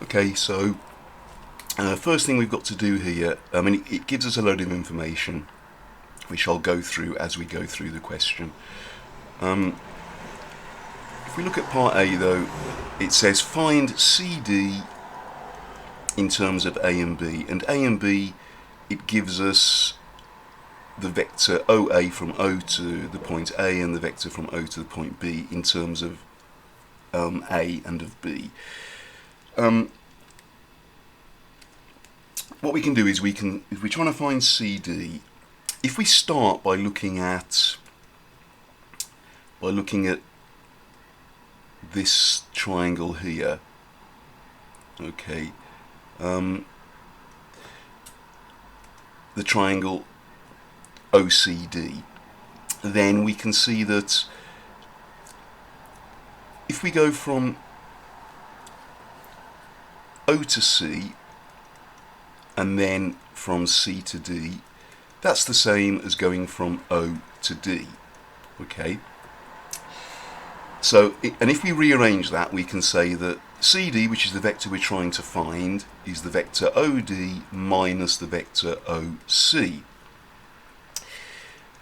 Okay, so first thing we've got to do here, I mean, it gives us a load of information, which I'll go through as we go through the question. If we look at part A though, it says find CD in terms of A and B. And A and B, it gives us the vector OA from O to the point A and the vector from O to the point B in terms of A and of B. What we can do is if we're trying to find CD, if we start by looking at this triangle here, okay, the triangle OCD, then we can see that if we go from O to C and then from C to D, that's the same as going from O to D. Okay. So, and if we rearrange that, we can say that CD, which is the vector we're trying to find, is the vector OD minus the vector OC.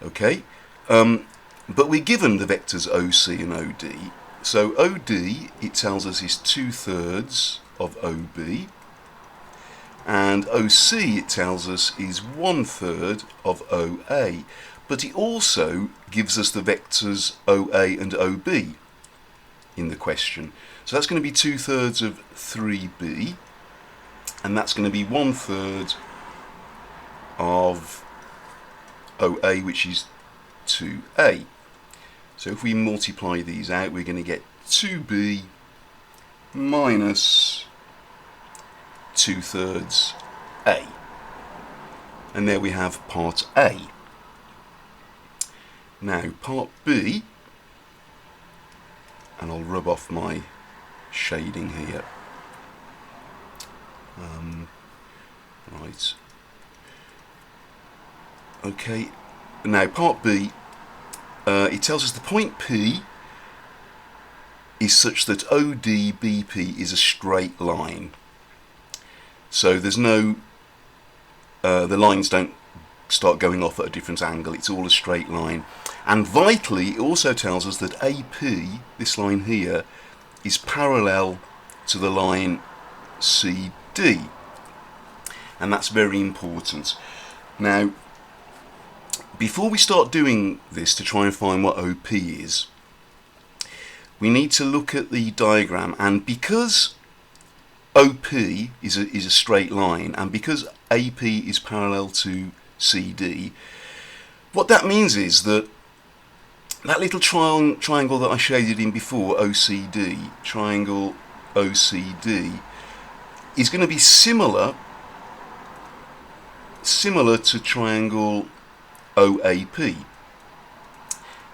Okay, but we're given the vectors OC and OD. So OD, it tells us, is 2/3 of OB, and OC, it tells us, is 1/3 of OA. But it also gives us the vectors OA and OB in the question. So that's going to be 2/3 of 3B, and that's going to be 1/3 of OA, which is 2A. So if we multiply these out, we're going to get 2B minus 2/3 A. And there we have part A. Now part B, and I'll rub off my shading here. Right. Okay. Now part B, it tells us the point P is such that ODBP is a straight line. So there's no, the lines don't start going off at a different angle, it's all a straight line. And vitally, it also tells us that AP, this line here, is parallel to the line CD. And that's very important. Now, before we start doing this to try and find what OP is, we need to look at the diagram, and because OP is a straight line, and because AP is parallel to CD, what that means is that that little triangle that I shaded in before, OCD, triangle OCD, is going to be similar to triangle OAP.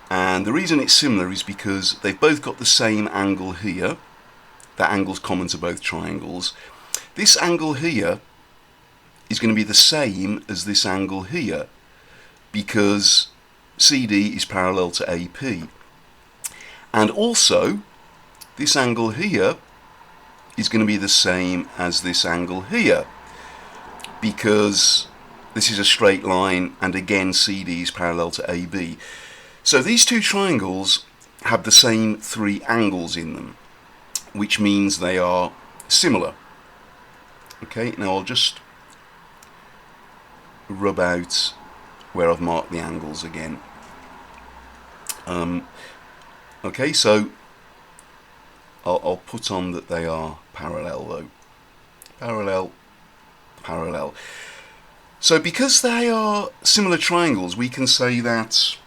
And the reason it's similar is because they've both got the same angle here. That angle's common to both triangles. This angle here is going to be the same as this angle here, because CD is parallel to AP. And also, this angle here is going to be the same as this angle here, because this is a straight line, and again CD is parallel to AB. So these two triangles have the same three angles in them, which means they are similar. Okay, now I'll just rub out where I've marked the angles again. Okay, so I'll put on that they are parallel though. Parallel, parallel. So because they are similar triangles, we can say that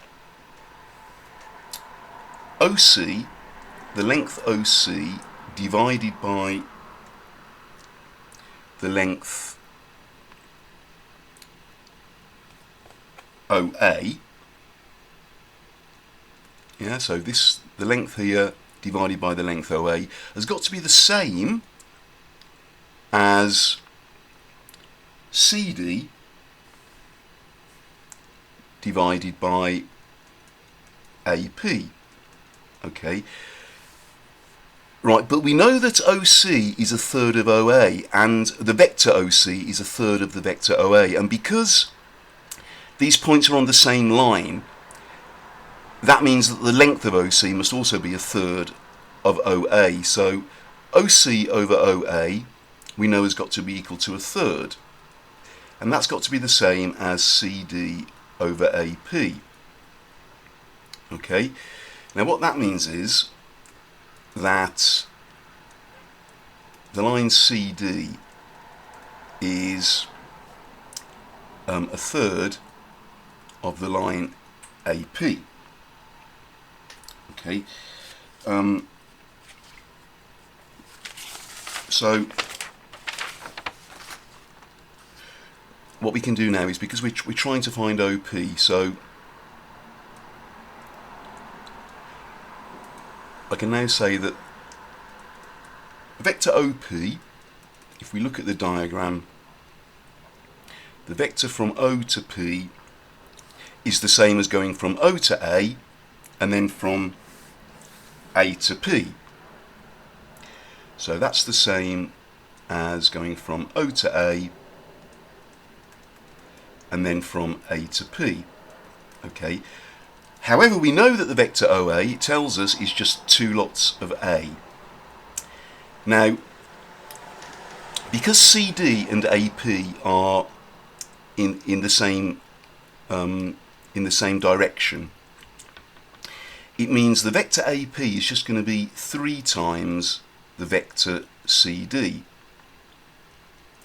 OC, the length OC divided by the length OA, yeah, so the length here divided by the length OA has got to be the same as CD divided by AP. Okay. Right, but we know that OC is a third of OA, and the vector OC is a third of the vector OA, and because these points are on the same line, that means that the length of OC must also be a third of OA. So OC over OA we know has got to be equal to a third, and that's got to be the same as CD over AP. Okay, now what that means is that the line CD is a third of the line AP. Okay, so what we can do now is, because we're trying to find OP, so I can now say that vector OP, if we look at the diagram, the vector from O to P is the same as going from O to A and then from A to P. So that's the same as going from O to A and then from A to P. Okay. However, we know that the vector OA, it tells us, is just two lots of A. Now, because CD and AP are in the same direction, it means the vector AP is just going to be 3 times the vector CD.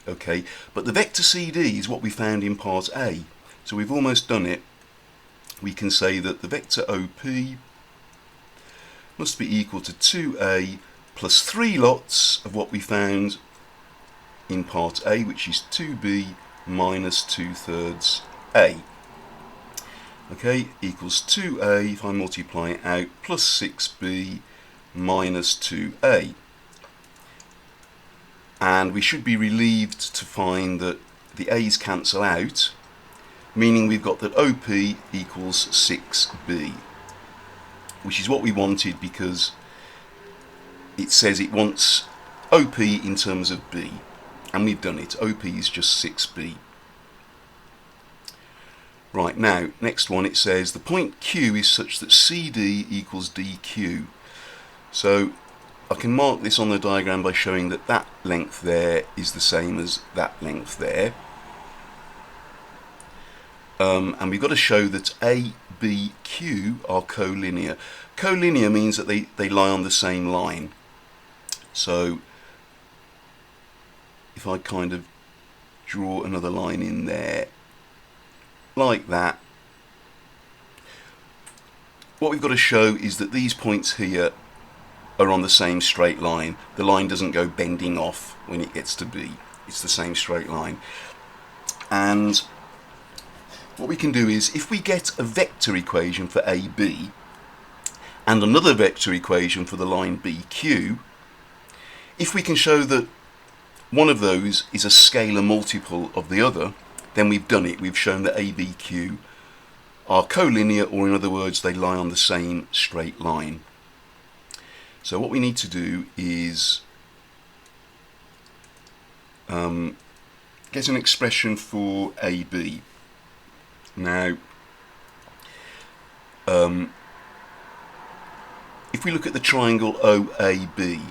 Okay, but the vector CD is what we found in part A, so we've almost done it. We can say that the vector OP must be equal to 2A plus 3 lots of what we found in part A, which is 2B minus 2/3 A. Okay, equals 2A, if I multiply it out, plus 6B minus 2A. And we should be relieved to find that the A's cancel out, meaning we've got that OP equals 6B, which is what we wanted, because it says it wants OP in terms of B, and we've done it. OP is just 6B. Right, now, next one, it says the point Q is such that CD equals DQ. So I can mark this on the diagram by showing that that length there is the same as that length there. And we've got to show that A, B, Q are collinear. Collinear means that they lie on the same line. So if I kind of draw another line in there, like that, what we've got to show is that these points here are on the same straight line. The line doesn't go bending off when it gets to B. It's the same straight line. And what we can do is, if we get a vector equation for AB and another vector equation for the line BQ, if we can show that one of those is a scalar multiple of the other, then we've done it. We've shown that ABQ are collinear, or in other words, they lie on the same straight line. So what we need to do is get an expression for AB. Now, if we look at the triangle OAB,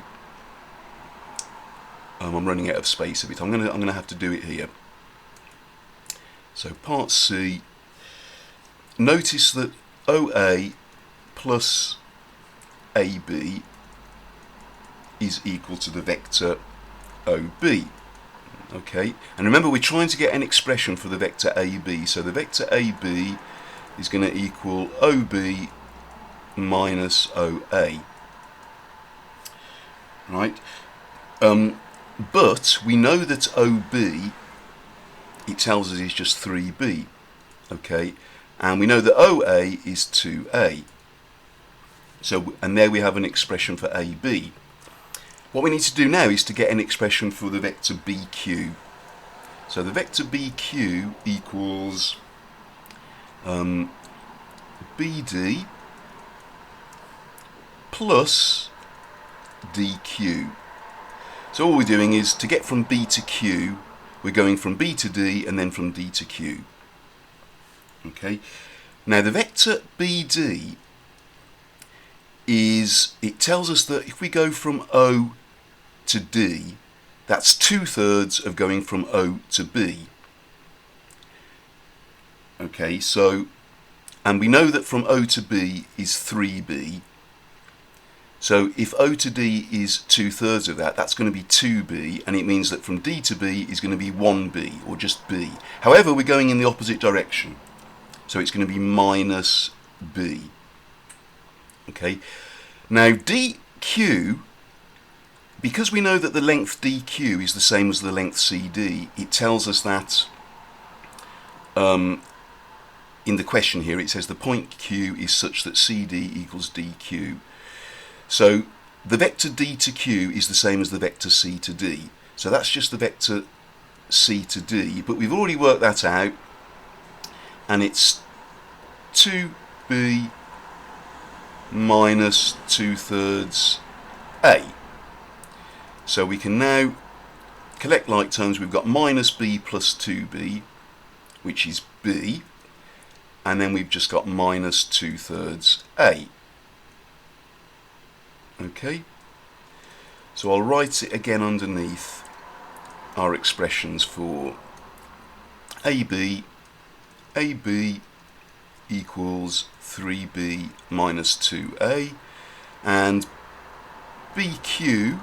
I'm running out of space a bit. I'm gonna have to do it here. So part C, notice that OA plus AB is equal to the vector OB. Okay, and remember, we're trying to get an expression for the vector AB, so the vector AB is going to equal OB minus OA. Right, but we know that OB, it tells us, is just 3B. Okay, and we know that OA is 2A. So, and there we have an expression for AB. What we need to do now is to get an expression for the vector BQ. So the vector BQ equals BD plus dq. So all we're doing is, to get from B to Q, we're going from B to D and then from D to Q. Okay. Now the vector BD it tells us that if we go from O to D, that's 2/3 of going from O to B. Okay, so, and we know that from O to B is 3B. So if O to D is 2/3 of that, that's going to be 2B, and it means that from D to B is going to be 1B, or just B. However, we're going in the opposite direction, so it's going to be minus B. Okay, now DQ, because we know that the length DQ is the same as the length CD, it tells us that in the question here it says the point Q is such that CD equals DQ. So the vector D to Q is the same as the vector C to D. So that's just the vector C to D, but we've already worked that out, and it's 2B minus 2/3 A. So we can now collect like terms. We've got minus B plus 2B, which is B, and then we've just got minus 2/3 A. Okay, so I'll write it again underneath our expressions for AB equals 3B minus 2A, and BQ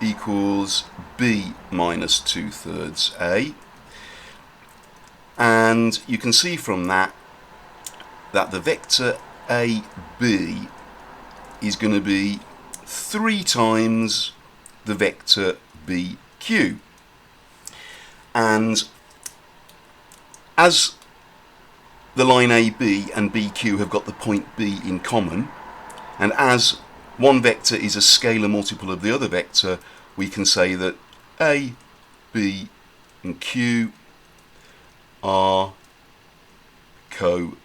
equals B minus 2/3 A. And you can see from that the vector AB is going to be 3 times the vector BQ. And as the line AB and BQ have got the point B in common, and as one vector is a scalar multiple of the other vector, we can say that A, B and Q are collinear.